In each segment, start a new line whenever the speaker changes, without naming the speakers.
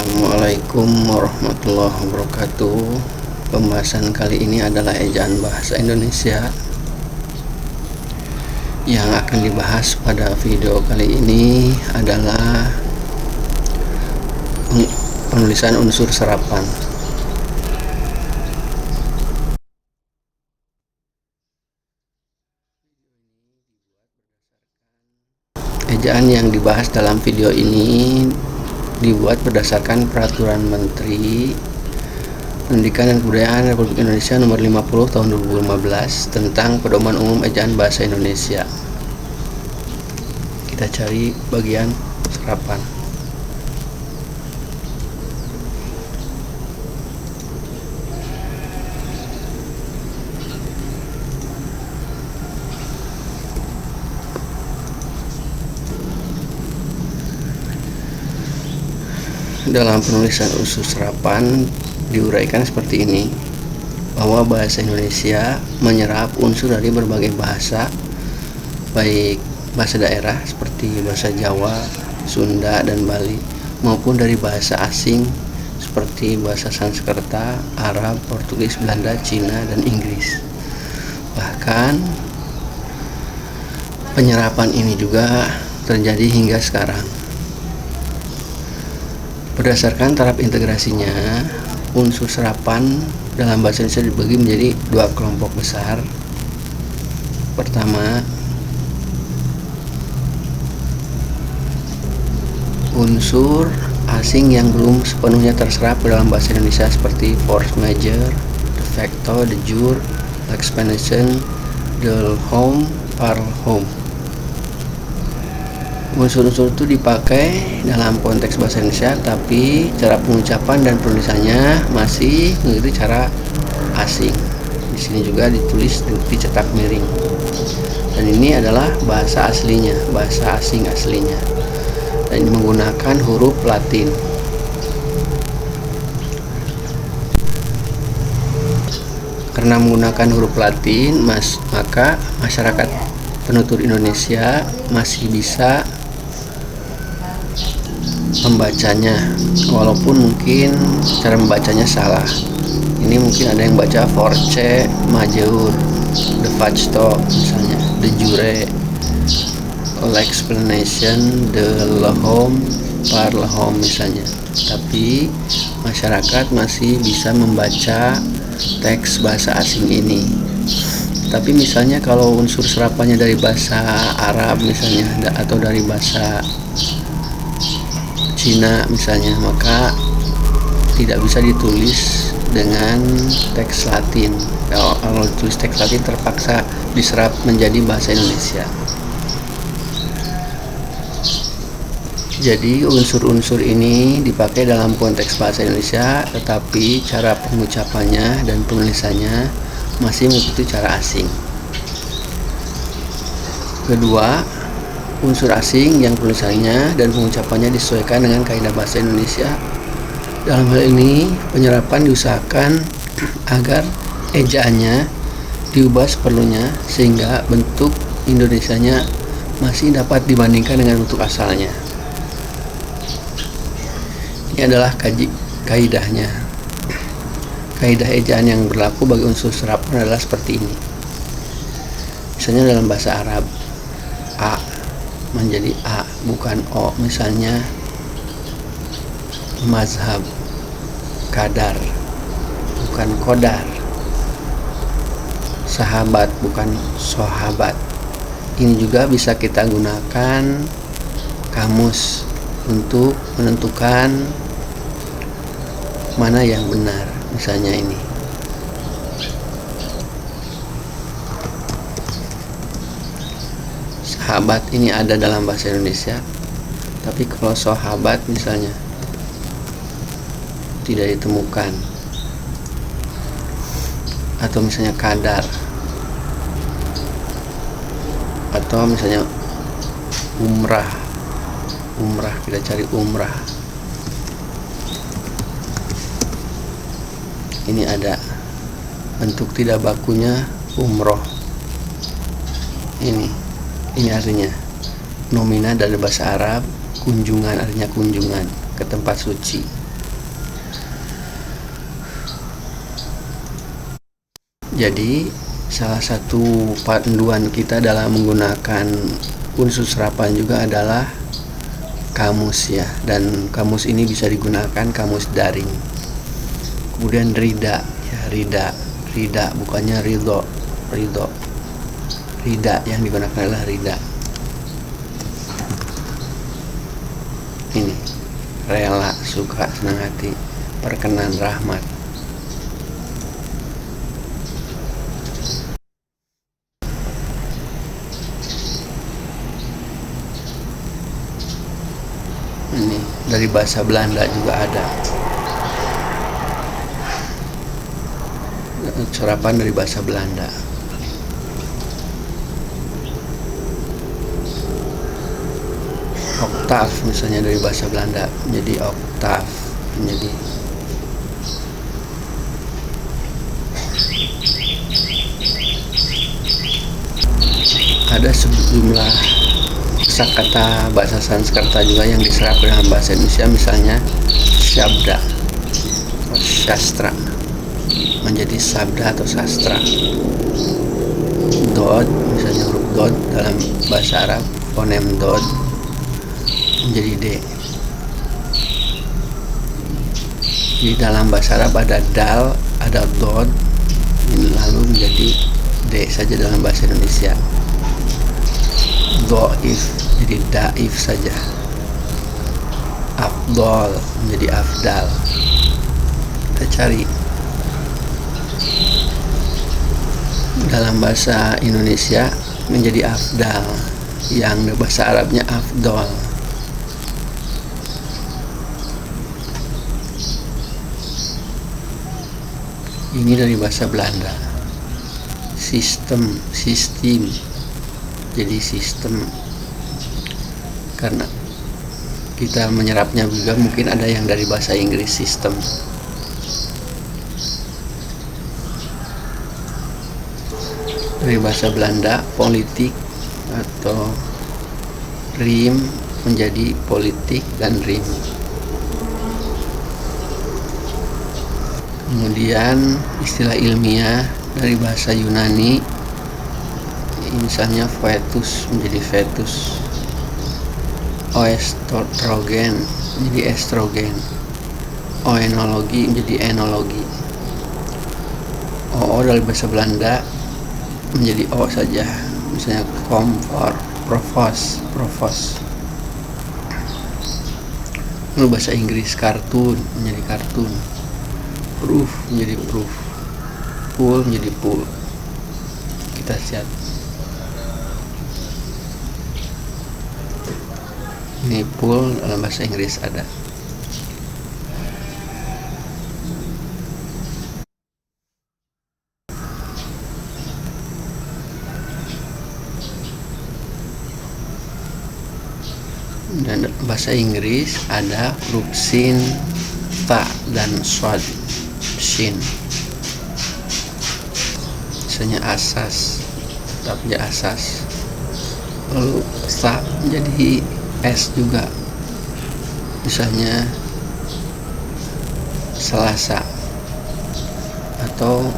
Assalamualaikum warahmatullahi wabarakatuh. Pembahasan kali ini adalah ejaan bahasa Indonesia. Yang akan dibahas pada video kali ini adalah penulisan unsur serapan. Ejaan yang dibahas dalam video ini dibuat berdasarkan Peraturan Menteri Pendidikan dan Kebudayaan Republik Indonesia Nomor 50 Tahun 2015 tentang Pedoman Umum Ejaan Bahasa Indonesia. Kita cari bagian serapan. Dalam penulisan unsur serapan diuraikan seperti ini, bahwa bahasa Indonesia menyerap unsur dari berbagai bahasa, baik bahasa daerah seperti bahasa Jawa, Sunda, dan Bali, maupun dari bahasa asing seperti bahasa Sanskerta, Arab, Portugis, Belanda, Cina, dan Inggris. Bahkan penyerapan ini juga terjadi hingga sekarang. Berdasarkan taraf integrasinya, unsur serapan dalam bahasa Indonesia dibagi menjadi dua kelompok besar. Pertama, unsur asing yang belum sepenuhnya terserap dalam bahasa Indonesia seperti force major, de facto, de jure, explanation, de home, par home. Unsur-unsur itu dipakai dalam konteks bahasa Indonesia, tapi cara pengucapan dan penulisannya masih mengikuti cara asing. Di sini juga ditulis dicetak miring. Dan ini adalah bahasa aslinya, bahasa asing aslinya. Dan ini menggunakan huruf Latin. Karena menggunakan huruf Latin, maka masyarakat penutur Indonesia masih bisa membacanya, walaupun mungkin cara membacanya salah. Ini mungkin ada yang baca force majeur, de facto misalnya, de jure, l'explanation, de l'homme, par l'homme misalnya. Tapi masyarakat masih bisa membaca teks bahasa asing ini. Tapi misalnya kalau unsur serapannya dari bahasa Arab misalnya, atau dari bahasa Cina misalnya, maka tidak bisa ditulis dengan teks Latin. Kalau ditulis teks Latin terpaksa diserap menjadi bahasa Indonesia. Jadi unsur-unsur ini dipakai dalam konteks bahasa Indonesia, tetapi cara pengucapannya dan penulisannya masih mengikuti cara asing. Kedua, unsur asing yang penulisannya dan pengucapannya disesuaikan dengan kaidah bahasa Indonesia. Dalam hal ini, penyerapan diusahakan agar ejaannya diubah seperlunya sehingga bentuk Indonesianya masih dapat dibandingkan dengan bentuk asalnya. Ini adalah kaidahnya. Kaidah ejaan yang berlaku bagi unsur serapan adalah seperti ini. Misalnya dalam bahasa Arab, A menjadi A bukan O. Misalnya mazhab, kadar bukan kodar, sahabat bukan sohabat. Ini juga bisa kita gunakan kamus untuk menentukan mana yang benar. Misalnya ini, sahabat ini ada dalam bahasa Indonesia, tapi kalau sahabat misalnya tidak ditemukan. Atau misalnya kadar, atau misalnya umrah, kita cari umrah, ini ada bentuk tidak bakunya umroh. Ini artinya nomina dari bahasa Arab, kunjungan artinya kunjungan ke tempat suci. Jadi salah satu panduan kita dalam menggunakan unsur serapan juga adalah kamus ya, dan kamus ini bisa digunakan kamus daring. Kemudian rida ya, rida bukannya ridho, rida yang digunakan adalah rida. Ini rela, suka, senang hati, perkenan, rahmat. Ini dari bahasa Belanda juga ada. Serapan dari bahasa Belanda. Oktav misalnya dari bahasa Belanda menjadi oktav, menjadi ada sejumlah kosakata bahasa Sanskerta juga yang diserap dalam bahasa Indonesia, misalnya syabda atau sastra menjadi sabda atau sastra. Dod misalnya huruf dod dalam bahasa Arab, fonem dod menjadi d. Di dalam bahasa Arab ada dal, ada dod, lalu menjadi d saja dalam bahasa Indonesia. Doif jadi daif saja. Afdol menjadi afdal. Kita cari dalam bahasa Indonesia menjadi afdal, yang bahasa Arabnya afdol. Ini dari bahasa Belanda. Sistem jadi sistem, karena kita menyerapnya juga mungkin ada yang dari bahasa Inggris sistem. Dari bahasa Belanda politik atau rim menjadi politik dan rim. Kemudian istilah ilmiah dari bahasa Yunani, misalnya fetus menjadi fetus, oestrogen menjadi estrogen, oenologi menjadi enologi. Oo dari bahasa Belanda menjadi o saja, misalnya komfor, provos. Lalu bahasa Inggris kartun menjadi kartun, proof menjadi proof, pool menjadi pool. Kita lihat ini pool dalam bahasa Inggris ada. Dan bahasa Inggris ada huruf sin, ta, dan swad, shin. Misalnya asas, tetap menjadi asas. Lalu sa menjadi s juga, misalnya selasa, atau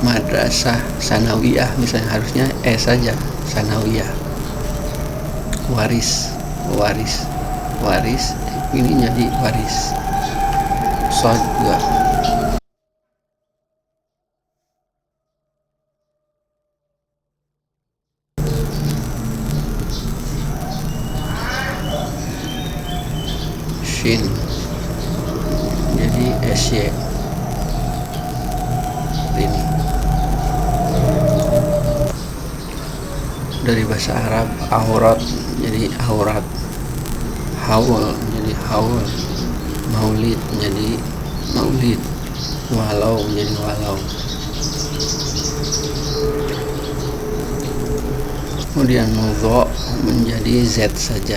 madrasah sanawiyah, misalnya harusnya s saja, sanawiyah. Waris ini jadi waris. Sod juga. Shin jadi sy. Ini dari bahasa Arab aurat jadi aurat, haul menjadi haul, maulid menjadi maulid, walau menjadi walau. Kemudian mudho menjadi z saja,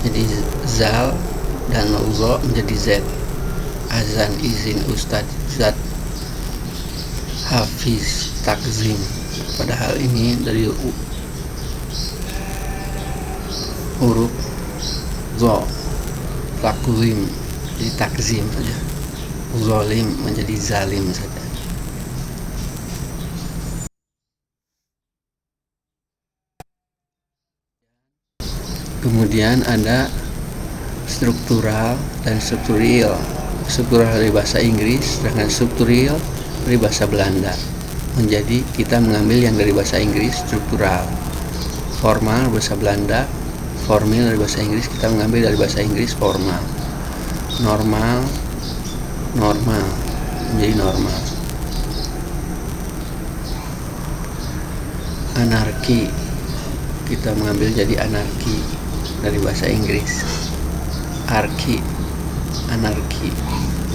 jadi zal, dan mudho menjadi z. Azan, izin, ustad, zat, hafiz, takzim. Padahal ini dari huruf zo, takzim jadi takzim saja, zolim menjadi zalim saja. Kemudian ada struktural dan strukturil. Struktural dari bahasa Inggris dengan strukturil dari bahasa Belanda. Menjadi kita mengambil yang dari bahasa Inggris struktural. Formal bahasa Belanda, formil dari bahasa Inggris kita mengambil dari bahasa Inggris formal. Normal, normal menjadi normal. Anarki kita mengambil jadi anarki dari bahasa Inggris. Arki, anarki.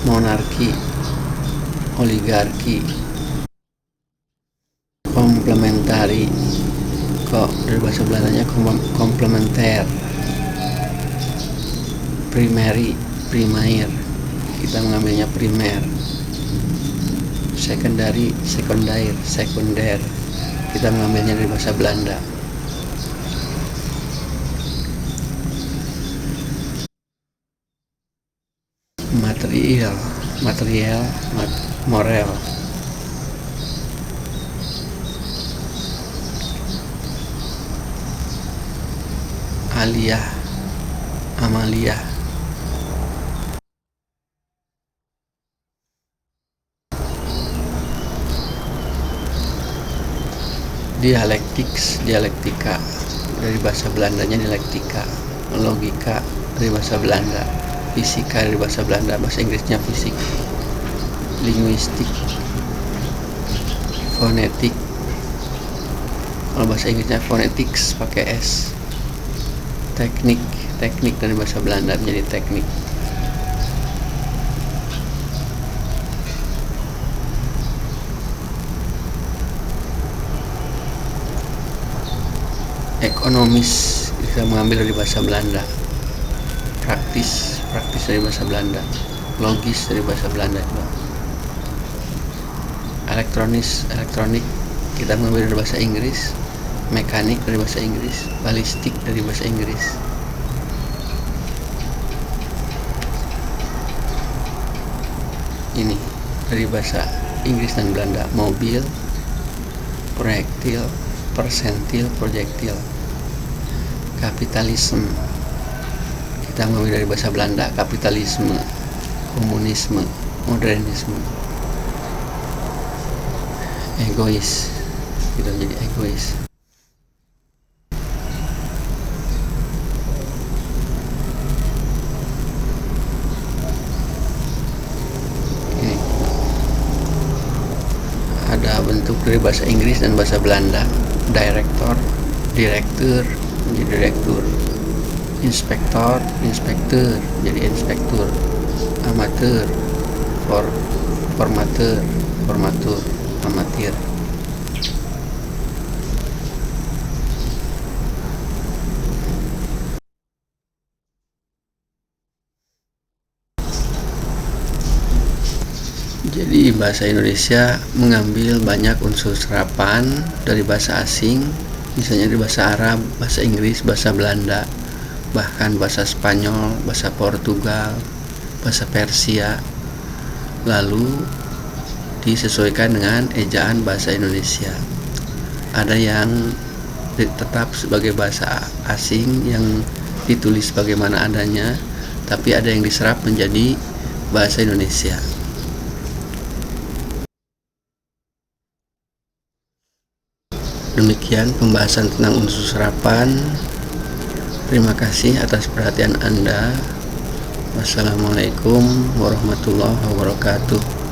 Monarki, oligarki. Komplementari, kok dari bahasa Belandanya komplementer. Primary, primair, kita mengambilnya primer. Secondary, sekunder, sekunder, kita mengambilnya dari bahasa Belanda. Material, material, moral. Aliyah, amaliyah. Dialektiks, dialektika dari bahasa Belandanya dialektika. Logika dari bahasa Belanda. Fisika dari bahasa Belanda, bahasa Inggrisnya fisik. Linguistik, fonetik, kalau bahasa Inggrisnya phonetics pakai S. Teknik, teknik dari bahasa Belanda menjadi teknik. Ekonomis kita mengambil dari bahasa Belanda. Praktis, praktis dari bahasa Belanda. Logis dari bahasa Belanda juga. Elektronis, elektronik kita mengambil dari bahasa Inggris. Mekanik dari bahasa Inggris. Balistik dari bahasa Inggris. Ini dari bahasa Inggris dan Belanda. Mobil, proyektil, persentil, projektil. Kapitalisme kita mengambil dari bahasa Belanda. Kapitalisme, komunisme, modernisme. Egois, kita jadi egois. Ini ada bentuk dari bahasa Inggris dan bahasa Belanda. Director, direktur menjadi direktur. Inspektor, inspektur jadi inspektur. Amatir, formatur, formatur, amatir. Jadi bahasa Indonesia mengambil banyak unsur serapan dari bahasa asing, misalnya dari bahasa Arab, bahasa Inggris, bahasa Belanda, bahkan bahasa Spanyol, bahasa Portugal, bahasa Persia, lalu disesuaikan dengan ejaan bahasa Indonesia. Ada yang tetap sebagai bahasa asing yang ditulis bagaimana adanya, tapi ada yang diserap menjadi bahasa Indonesia. Demikian pembahasan tentang unsur serapan. Terima kasih atas perhatian Anda. Wassalamualaikum warahmatullahi wabarakatuh.